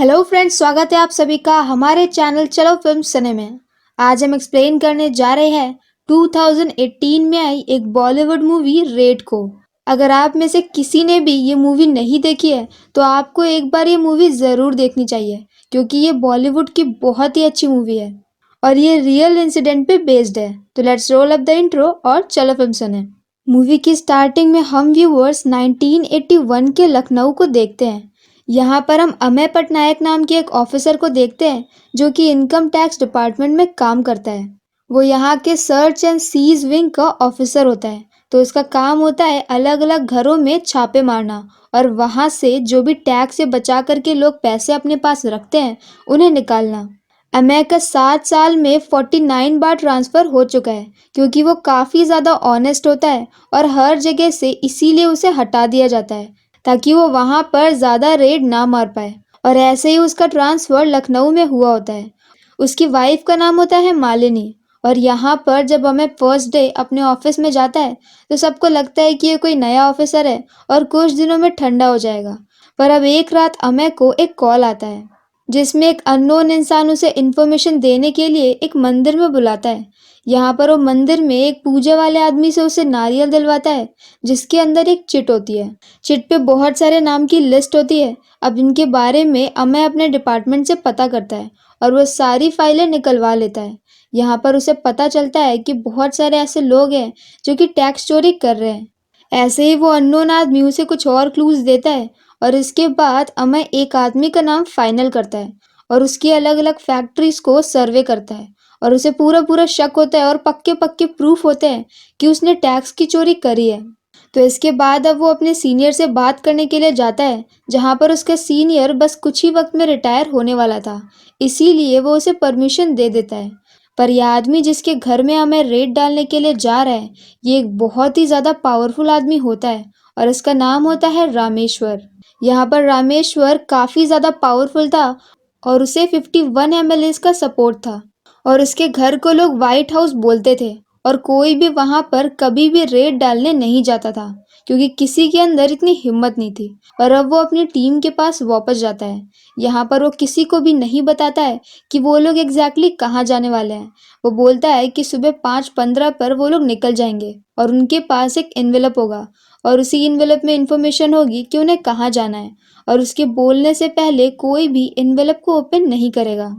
Hello friends, स्वागत है आप सभी का हमारे चैनल चलो फिल्म सिने में। आज हम एक्सप्लेन करने जा रहे हैं 2018 में आई एक बॉलीवुड मूवी रेड को। अगर आप में से किसी ने भी ये मूवी नहीं देखी है तो आपको एक बार ये मूवी ज़रूर देखनी चाहिए, क्योंकि ये बॉलीवुड की बहुत ही अच्छी मूवी है और ये रियल इंसिडेंट पे बेस्ड है। तो let's roll up the intro और चलो फिल्म सुने। मूवी की स्टार्टिंग में हम व्यूअर्स 1981 के लखनऊ को देखते हैं। यहाँ पर हम अमेय पटनायक नाम के एक ऑफिसर को देखते हैं जो कि इनकम टैक्स डिपार्टमेंट में काम करता है। वो यहाँ के सर्च एंड सीज विंग का ऑफिसर होता है। तो इसका काम होता है अलग अलग घरों में छापे मारना और वहाँ से जो भी टैक्स से बचा करके लोग पैसे अपने पास रखते हैं उन्हें निकालना। अमेय का 7 साल में 49 बार ट्रांसफ़र हो चुका है, क्योंकि वो काफ़ी ज़्यादा ऑनेस्ट होता है और हर जगह से इसीलिए उसे हटा दिया जाता है ताकि वो वहाँ पर ज़्यादा रेड ना मार पाए। और ऐसे ही उसका ट्रांसफ़र लखनऊ में हुआ होता है। उसकी वाइफ का नाम होता है मालिनी। और यहाँ पर जब हमें फर्स्ट डे अपने ऑफिस में जाता है तो सबको लगता है कि ये कोई नया ऑफिसर है और कुछ दिनों में ठंडा हो जाएगा। पर अब एक रात अमेय को एक कॉल आता है जिसमें एक अननोन इंसान उसे इन्फॉर्मेशन देने के लिए एक मंदिर में बुलाता है। यहाँ पर वो मंदिर में एक पूजा वाले आदमी से उसे नारियल दिलवाता है जिसके अंदर एक चिट होती है। चिट पे बहुत सारे नाम की लिस्ट होती है। अब इनके बारे में अमेय अपने डिपार्टमेंट से पता करता है और वो सारी फाइलें निकलवा लेता है। यहाँ पर उसे पता चलता है कि बहुत सारे ऐसे लोग हैं जो कि टैक्स चोरी कर रहे हैं। ऐसे ही वो अननोन आदमी उसे कुछ और क्लूज देता है और इसके बाद अमेय एक आदमी का नाम फाइनल करता है और उसकी अलग अलग फैक्ट्रीज को सर्वे करता है। और उसे पूरा पूरा शक होता है और पक्के पक्के प्रूफ होते हैं कि उसने टैक्स की चोरी करी है। तो इसके बाद अब वो अपने सीनियर से बात करने के लिए जाता है, जहाँ पर उसका सीनियर बस कुछ ही वक्त में रिटायर होने वाला था, इसीलिए वो उसे परमिशन दे देता है। पर यह आदमी जिसके घर में हमें रेड डालने के लिए जा रहा है, ये एक बहुत ही ज़्यादा पावरफुल आदमी होता है और इसका नाम होता है रामेश्वर। यहाँ पर रामेश्वर काफ़ी ज़्यादा पावरफुल था और उसे 51 एमएलए का सपोर्ट था और उसके घर को लोग व्हाइट हाउस बोलते थे। और कोई भी वहां पर कभी भी रेड डालने नहीं जाता था, क्योंकि किसी के अंदर इतनी हिम्मत नहीं थी। और अब वो अपनी टीम के पास वापस जाता है। यहाँ पर वो किसी को भी नहीं बताता है कि वो लोग एग्जैक्टली कहाँ जाने वाले हैं। वो बोलता है कि सुबह 5:15 पर वो लोग निकल जाएंगे और उनके पास एक एनवेलप होगा और उसी एनवेलप में इंफॉर्मेशन होगी कि उन्हें कहाँ जाना है। और उसके बोलने से पहले कोई भी एनवेलप को ओपन नहीं करेगा।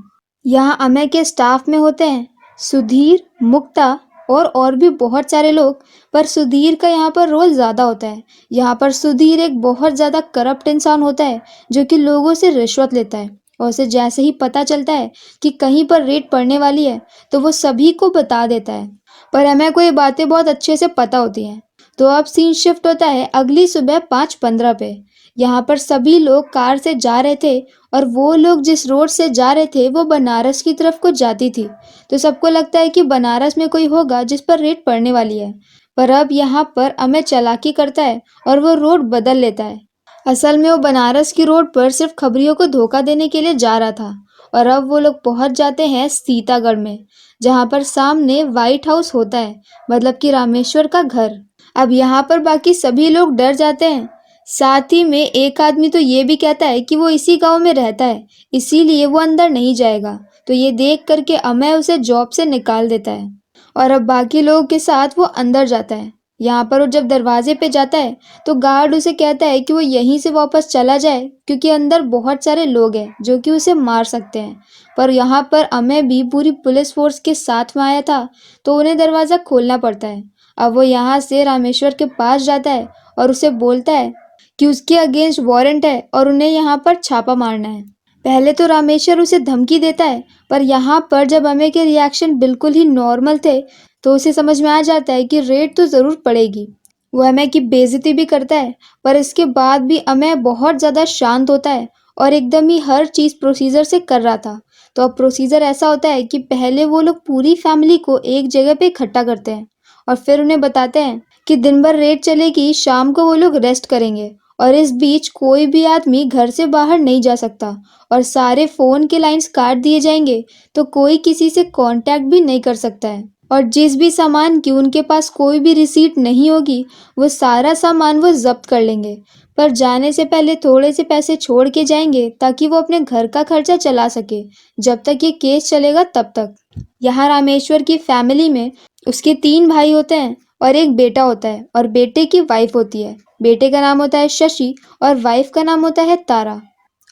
यहाँ अमेय के स्टाफ में होते हैं सुधीर, मुक्ता और भी बहुत सारे लोग। पर सुधीर का यहाँ पर रोल ज़्यादा होता है। यहाँ पर सुधीर एक बहुत ज़्यादा करप्ट इंसान होता है जो कि लोगों से रिश्वत लेता है और उसे जैसे ही पता चलता है कि कहीं पर रेड पड़ने वाली है तो वो सभी को बता देता है। पर अमेय को ये बातें बहुत अच्छे से पता होती हैं। तो अब सीन शिफ्ट होता है अगली सुबह 5:15 पे। यहाँ पर सभी लोग कार से जा रहे थे और वो लोग जिस रोड से जा रहे थे वो बनारस की तरफ को जाती थी। तो सबको लगता है कि बनारस में कोई होगा जिस पर रेड पड़ने वाली है। पर अब यहाँ पर अमेय चालाकी करता है और वो रोड बदल लेता है। असल में वो बनारस की रोड पर सिर्फ खबरियों को धोखा देने के लिए जा रहा था। और अब वो लोग पहुंच जाते हैं सीतागढ़ में, जहाँ पर सामने व्हाइट हाउस होता है, मतलब कि रामेश्वर का घर। अब यहाँ पर बाकी सभी लोग डर जाते हैं। साथ ही में एक आदमी तो ये भी कहता है कि वो इसी गांव में रहता है, इसीलिए वो अंदर नहीं जाएगा। तो ये देख करके अमेय उसे जॉब से निकाल देता है और अब बाकी लोगों के साथ वो अंदर जाता है। यहाँ पर वो जब दरवाजे पे जाता है तो गार्ड उसे कहता है कि वो यहीं से वापस चला जाए, क्योंकि अंदर बहुत सारे लोग हैं जो कि उसे मार सकते हैं। पर यहाँ पर अमेय भी पूरी पुलिस फोर्स के साथ में आया था, तो उन्हें दरवाज़ा खोलना पड़ता है। अब वो यहाँ से रामेश्वर के पास जाता है और उसे बोलता है कि उसके अगेंस्ट वारंट है और उन्हें यहाँ पर छापा मारना है। पहले तो रामेश्वर उसे धमकी देता है, पर यहाँ पर जब अमेय के रिएक्शन बिल्कुल ही नॉर्मल थे तो उसे समझ में आ जाता है कि रेड तो ज़रूर पड़ेगी। वो अमेय की बेइज्जती भी करता है, पर इसके बाद भी अमेय बहुत ज़्यादा शांत होता है और एकदम ही हर चीज़ प्रोसीजर से कर रहा था। तो अब प्रोसीजर ऐसा होता है कि पहले वो लोग पूरी फैमिली को एक जगह पे इकट्ठा करते हैं और फिर उन्हें बताते हैं कि दिन भर रेड चलेगी, शाम को वो लोग रेस्ट करेंगे और इस बीच कोई भी आदमी घर से बाहर नहीं जा सकता और सारे फ़ोन के लाइंस काट दिए जाएंगे, तो कोई किसी से कांटेक्ट भी नहीं कर सकता है। और जिस भी सामान की उनके पास कोई भी रिसीट नहीं होगी वो सारा सामान वो जब्त कर लेंगे। पर जाने से पहले थोड़े से पैसे छोड़ के जाएंगे ताकि वो अपने घर का खर्चा चला सके जब तक ये केस चलेगा तब तक। यहाँ रामेश्वर की फैमिली में उसके 3 भाई होते हैं और एक बेटा होता है और बेटे की वाइफ होती है। बेटे का नाम होता है शशि और वाइफ का नाम होता है तारा।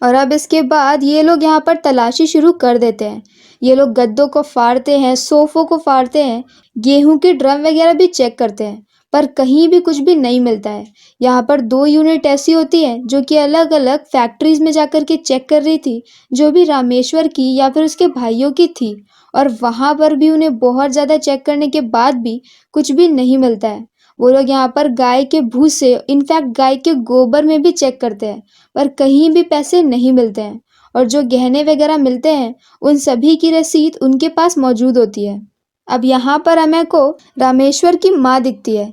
और अब इसके बाद ये लोग यहाँ पर तलाशी शुरू कर देते हैं। ये लोग गद्दों को फाड़ते हैं, सोफों को फाड़ते हैं, गेहूं के ड्रम वगैरह भी चेक करते हैं, पर कहीं भी कुछ भी नहीं मिलता है। यहाँ पर 2 यूनिट ऐसी होती हैं जो कि अलग अलग फैक्ट्रीज में जाकर के चेक कर रही थी, जो भी रामेश्वर की या फिर उसके भाइयों की थी। और वहां पर भी उन्हें बहुत ज़्यादा चेक करने के बाद भी कुछ भी नहीं मिलता है। वो लोग यहाँ पर गाय के भूसे, इनफैक्ट गाय के गोबर में भी चेक करते हैं, पर कहीं भी पैसे नहीं मिलते हैं। और जो गहने वगैरह मिलते हैं उन सभी की रसीद उनके पास मौजूद होती है। अब यहाँ पर हमें को रामेश्वर की माँ दिखती है,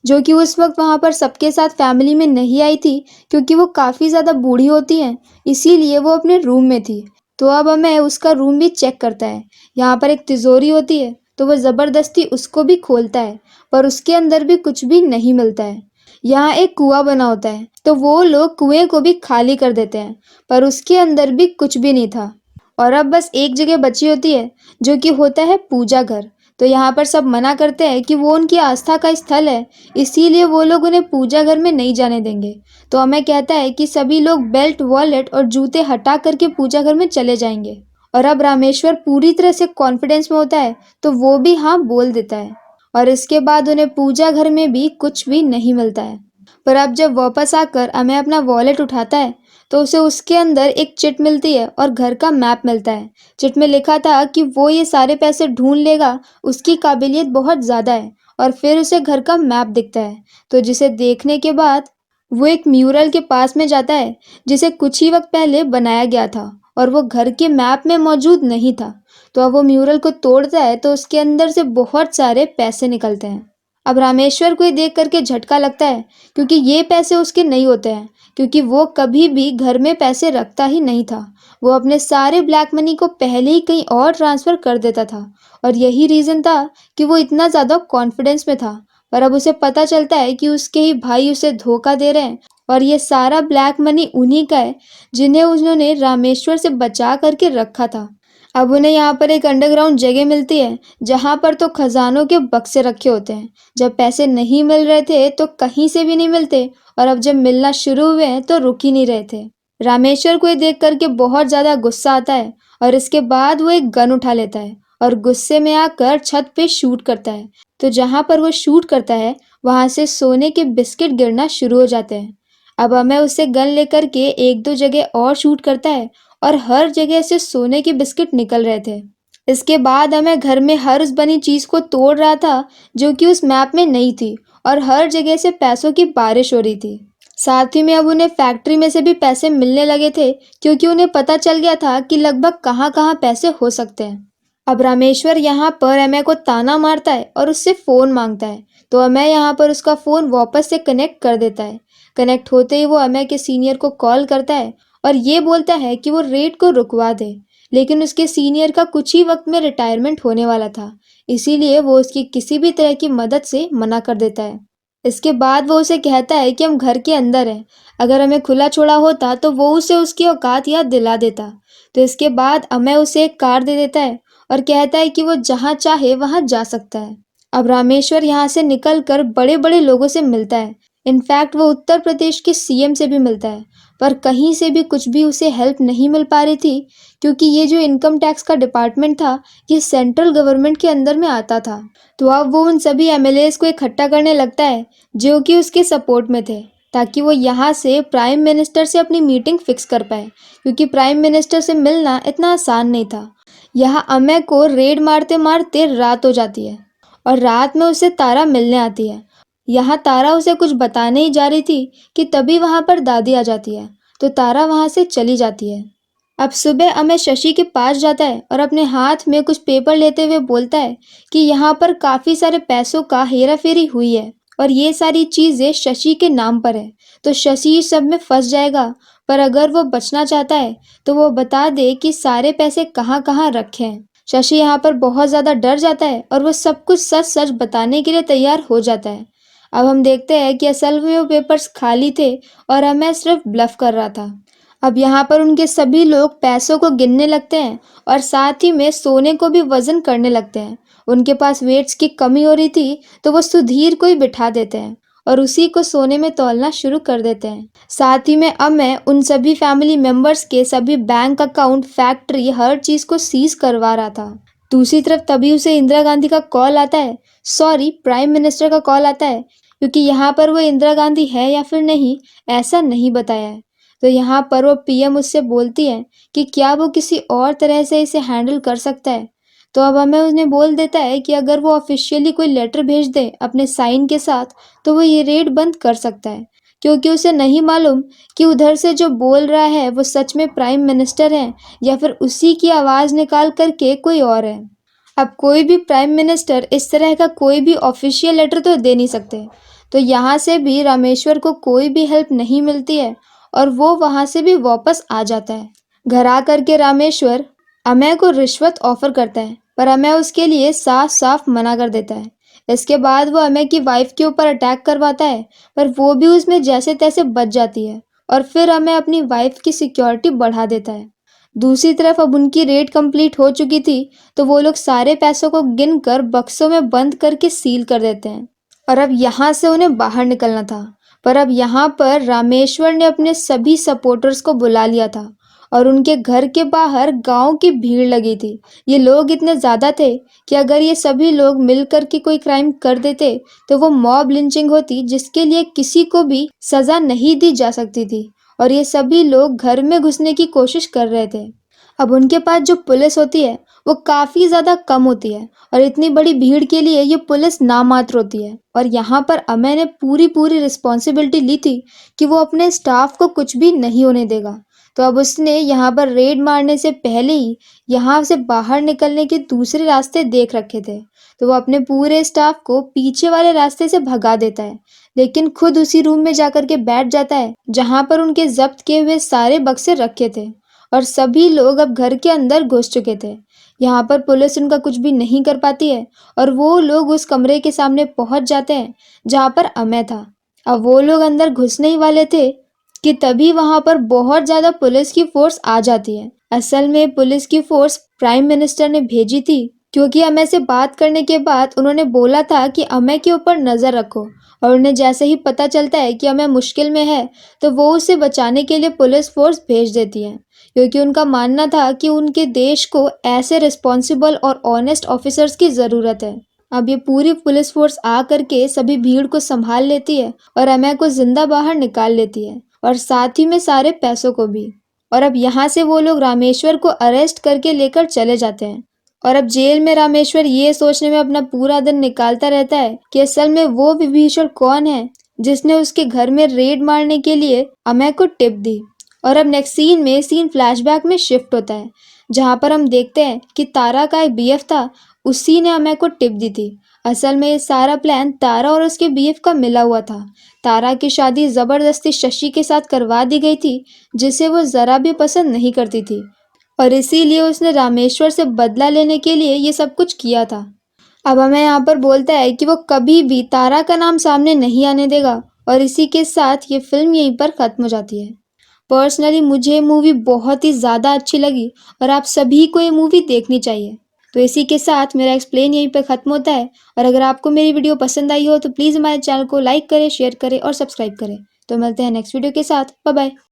जो कि उस वक्त वहाँ पर सबके साथ फैमिली में नहीं आई थी, क्योंकि वो काफ़ी ज़्यादा बूढ़ी होती हैं, इसीलिए वो अपने रूम में थी। तो अब हमें उसका रूम भी चेक करता है। यहाँ पर एक तिजोरी होती है, तो वो ज़बरदस्ती उसको भी खोलता है, पर उसके अंदर भी कुछ भी नहीं मिलता है। यहाँ एक कुआं बना होता है, तो वो लोग कुएं को भी खाली कर देते हैं, पर उसके अंदर भी कुछ भी नहीं था। और अब बस एक जगह बची होती है, जो कि होता है पूजा घर। तो यहाँ पर सब मना करते हैं कि वो उनकी आस्था का स्थल है, इसीलिए वो लोग उन्हें पूजा घर में नहीं जाने देंगे। तो हमें कहता है कि सभी लोग बेल्ट, वॉलेट और जूते हटा करके पूजा घर में चले जाएंगे। और अब रामेश्वर पूरी तरह से कॉन्फिडेंस में होता है, तो वो भी हाँ बोल देता है। और इसके बाद उन्हें पूजा घर में भी कुछ भी नहीं मिलता है। पर अब जब वापस आकर हमें अपना वॉलेट उठाता है, तो उसे उसके अंदर एक चिट मिलती है और घर का मैप मिलता है। चिट में लिखा था कि वो ये सारे पैसे ढूंढ लेगा, उसकी काबिलियत बहुत ज़्यादा है। और फिर उसे घर का मैप दिखता है, तो जिसे देखने के बाद वो एक म्यूरल के पास में जाता है, जिसे कुछ ही वक्त पहले बनाया गया था और वो घर के मैप में मौजूद नहीं था। तो अब वो म्यूरल को तोड़ता है, तो उसके अंदर से बहुत सारे पैसे निकलते हैं। अब रामेश्वर को ये देख करके झटका लगता है, क्योंकि ये पैसे उसके नहीं होते हैं, क्योंकि वो कभी भी घर में पैसे रखता ही नहीं था। वो अपने सारे ब्लैक मनी को पहले ही कहीं और ट्रांसफ़र कर देता था, और यही रीज़न था कि वो इतना ज़्यादा कॉन्फिडेंस में था। पर अब उसे पता चलता है कि उसके ही भाई उसे धोखा दे रहे हैं, और ये सारा ब्लैक मनी उन्हीं का है, जिन्हें उन्होंने रामेश्वर से बचा करके रखा था। अब उन्हें यहाँ पर एक अंडरग्राउंड जगह मिलती है, जहाँ पर तो खजानों के बक्से रखे होते हैं। जब पैसे नहीं मिल रहे थे तो कहीं से भी नहीं मिलते, और अब जब मिलना शुरू हुए हैं तो रुक ही नहीं रहे थे। रामेश्वर को ये देख करके बहुत ज़्यादा गुस्सा आता है, और इसके बाद वो एक गन उठा लेता है और गुस्से में आकर छत पे शूट करता है। तो जहाँ पर वो शूट करता है, वहाँ से सोने के बिस्किट गिरना शुरू हो जाते हैं। अब हमें उससे गन लेकर के एक दो जगह और शूट करता है, और हर जगह से सोने के बिस्किट निकल रहे थे। इसके बाद हमें घर में हर उस बनी चीज़ को तोड़ रहा था, जो कि उस मैप में नहीं थी, और हर जगह से पैसों की बारिश हो रही थी। साथ ही में अब उन्हें फैक्ट्री में से भी पैसे मिलने लगे थे, क्योंकि उन्हें पता चल गया था कि लगभग कहाँ कहाँ पैसे हो सकते हैं। अब रामेश्वर यहाँ पर अमय को ताना मारता है और उससे फ़ोन मांगता है, तो अमय यहाँ पर उसका फ़ोन वापस से कनेक्ट कर देता है। कनेक्ट होते ही वो अमय के सीनियर को कॉल करता है और ये बोलता है कि वो रेड को रुकवा दे, लेकिन उसके सीनियर का कुछ ही वक्त में रिटायरमेंट होने वाला था, इसीलिए वो उसकी किसी भी तरह की मदद से मना कर देता है। इसके बाद वो उसे कहता है कि हम घर के अंदर हैं, अगर हमें खुला छोड़ा होता तो वो उसे उसकी औकात याद दिला देता। तो इसके बाद अमय उसे एक कार दे देता है और कहता है कि वो जहाँ चाहे वहाँ जा सकता है। अब रामेश्वर यहाँ से निकलकर बड़े बड़े लोगों से मिलता है, इनफैक्ट वो उत्तर प्रदेश के सीएम से भी मिलता है, पर कहीं से भी कुछ भी उसे हेल्प नहीं मिल पा रही थी, क्योंकि ये जो इनकम टैक्स का डिपार्टमेंट था, ये सेंट्रल गवर्नमेंट के अंदर में आता था। तो अब वो उन सभी एमएलएस को इकट्ठा करने लगता है जो कि उसके सपोर्ट में थे, ताकि वो यहाँ से प्राइम मिनिस्टर से अपनी मीटिंग फिक्स कर पाए, क्योंकि प्राइम मिनिस्टर से मिलना इतना आसान नहीं था। यहाँ अमय को रेड मारते मारते रात हो जाती है, और रात में उसे तारा मिलने आती है। यहाँ तारा उसे कुछ बताने ही जा रही थी कि तभी वहाँ पर दादी आ जाती है, तो तारा वहाँ से चली जाती है। अब सुबह अमय शशि के पास जाता है और अपने हाथ में कुछ पेपर लेते हुए बोलता है कि यहाँ पर काफ़ी सारे पैसों का हेरा फेरी हुई है, और ये सारी चीज़ें शशि के नाम पर है, तो शशि इस सब में फंस जाएगा। पर अगर वो बचना चाहता है तो वो बता दे कि सारे पैसे कहाँ कहाँ रखे हैं। शशि यहाँ पर बहुत ज़्यादा डर जाता है और वो सब कुछ सच सच बताने के लिए तैयार हो जाता है। अब हम देखते हैं कि असल में वो पेपर्स खाली थे और अमय सिर्फ ब्लफ कर रहा था। अब यहाँ पर उनके सभी लोग पैसों को गिनने लगते हैं और साथ ही में सोने को भी वजन करने लगते हैं। उनके पास वेट्स की कमी हो रही थी तो वो सुधीर को ही बिठा देते हैं और उसी को सोने में तौलना शुरू कर देते हैं। साथ ही में अमय उन सभी फैमिली मेंबर्स के सभी बैंक अकाउंट, फैक्ट्री, हर चीज को सीज करवा रहा था। दूसरी तरफ तभी उसे इंदिरा गांधी का कॉल आता है, सॉरी प्राइम मिनिस्टर का कॉल आता है, क्योंकि यहाँ पर वो इंदिरा गांधी है या फिर नहीं ऐसा नहीं बताया है। तो यहाँ पर वो पीएम उससे बोलती है कि क्या वो किसी और तरह से इसे हैंडल कर सकता है। तो अब हमें उन्हें बोल देता है कि अगर वो ऑफिशियली कोई लेटर भेज दे अपने साइन के साथ तो वो ये रेड बंद कर सकता है, क्योंकि उसे नहीं मालूम कि उधर से जो बोल रहा है वो सच में प्राइम मिनिस्टर है या फिर उसी की आवाज़ निकाल करके कोई और है। अब कोई भी प्राइम मिनिस्टर इस तरह का कोई भी ऑफिशियल लेटर तो दे नहीं सकते। तो यहाँ से भी रामेश्वर को कोई भी हेल्प नहीं मिलती है और वो वहाँ से भी वापस आ जाता है। घर आ करके रामेश्वर अमय को रिश्वत ऑफर करता है पर अमय उसके लिए साफ साफ मना कर देता है। इसके बाद वो अमय की वाइफ के ऊपर अटैक करवाता है पर वो भी उसमें जैसे तैसे बच जाती है और फिर अमय अपनी वाइफ की सिक्योरिटी बढ़ा देता है। दूसरी तरफ अब उनकी रेड कंप्लीट हो चुकी थी तो वो लोग सारे पैसों को गिनकर बक्सों में बंद करके सील कर देते हैं और अब यहाँ से उन्हें बाहर निकलना था। पर अब यहाँ पर रामेश्वर ने अपने सभी सपोर्टर्स को बुला लिया था और उनके घर के बाहर गांव की भीड़ लगी थी। ये लोग इतने ज़्यादा थे कि अगर ये सभी लोग मिलकर के कोई क्राइम कर देते तो वो मॉब लिंचिंग होती जिसके लिए किसी को भी सज़ा नहीं दी जा सकती थी और ये सभी लोग घर में घुसने की कोशिश कर रहे थे। अब उनके पास जो पुलिस होती है वो काफ़ी ज़्यादा कम होती है और इतनी बड़ी भीड़ के लिए ये पुलिस नामात्र होती है और यहाँ पर अमय ने पूरी पूरी रिस्पॉन्सिबिलिटी ली थी कि वो अपने स्टाफ को कुछ भी नहीं होने देगा। तो अब उसने यहाँ पर रेड मारने से पहले ही यहाँ से बाहर निकलने के दूसरे रास्ते देख रखे थे। तो वो अपने पूरे स्टाफ को पीछे वाले रास्ते से भगा देता है लेकिन खुद उसी रूम में जाकर के बैठ जाता है जहाँ पर उनके जब्त किए हुए सारे बक्से रखे थे और सभी लोग अब घर के अंदर घुस चुके थे। यहाँ पर पुलिस उनका कुछ भी नहीं कर पाती है और वो लोग उस कमरे के सामने पहुंच जाते हैं जहाँ पर अमय था। अब वो लोग अंदर घुसने ही वाले थे कि तभी वहां पर बहुत ज्यादा पुलिस की फोर्स आ जाती है। असल में पुलिस की फोर्स प्राइम मिनिस्टर ने भेजी थी क्योंकि अमय से बात करने के बाद उन्होंने बोला था कि अमय के ऊपर नजर रखो और उन्हें जैसे ही पता चलता है कि अमय मुश्किल में है तो वो उसे बचाने के लिए पुलिस फोर्स भेज देती है, क्योंकि उनका मानना था कि उनके देश को ऐसे रिस्पॉन्सिबल और ऑनेस्ट ऑफिसर्स की ज़रूरत है। अब ये पूरी पुलिस फोर्स आ करके सभी भीड़ को संभाल लेती है और अमय को जिंदा बाहर निकाल लेती है और साथ ही में सारे पैसों को भी। और अब यहाँ से वो लोग रामेश्वर को अरेस्ट करके लेकर चले जाते हैं और अब जेल में रामेश्वर ये सोचने में अपना पूरा दिन निकालता रहता है कि असल में वो विभीषण कौन है जिसने उसके घर में रेड मारने के लिए अमय को टिप दी। और अब नेक्स्ट सीन फ्लैशबैक में शिफ्ट होता है जहाँ पर हम देखते हैं कि तारा का एक बीएफ था, उसी ने अमय को टिप दी थी। असल में ये सारा प्लान तारा और उसके बीएफ का मिला हुआ था। तारा की शादी जबरदस्ती शशि के साथ करवा दी गई थी जिसे वो जरा भी पसंद नहीं करती थी और इसीलिए उसने रामेश्वर से बदला लेने के लिए ये सब कुछ किया था। अब हमें यहाँ पर बोलता है कि वो कभी भी तारा का नाम सामने नहीं आने देगा और इसी के साथ ये फिल्म यहीं पर ख़त्म हो जाती है। पर्सनली मुझे मूवी बहुत ही ज़्यादा अच्छी लगी और आप सभी को ये मूवी देखनी चाहिए। तो इसी के साथ मेरा एक्सप्लेन यहीं पर ख़त्म होता है और अगर आपको मेरी वीडियो पसंद आई हो तो प्लीज़ हमारे चैनल को लाइक करें, शेयर करें और सब्सक्राइब करें। तो मिलते हैं नेक्स्ट वीडियो के साथ। Bye bye.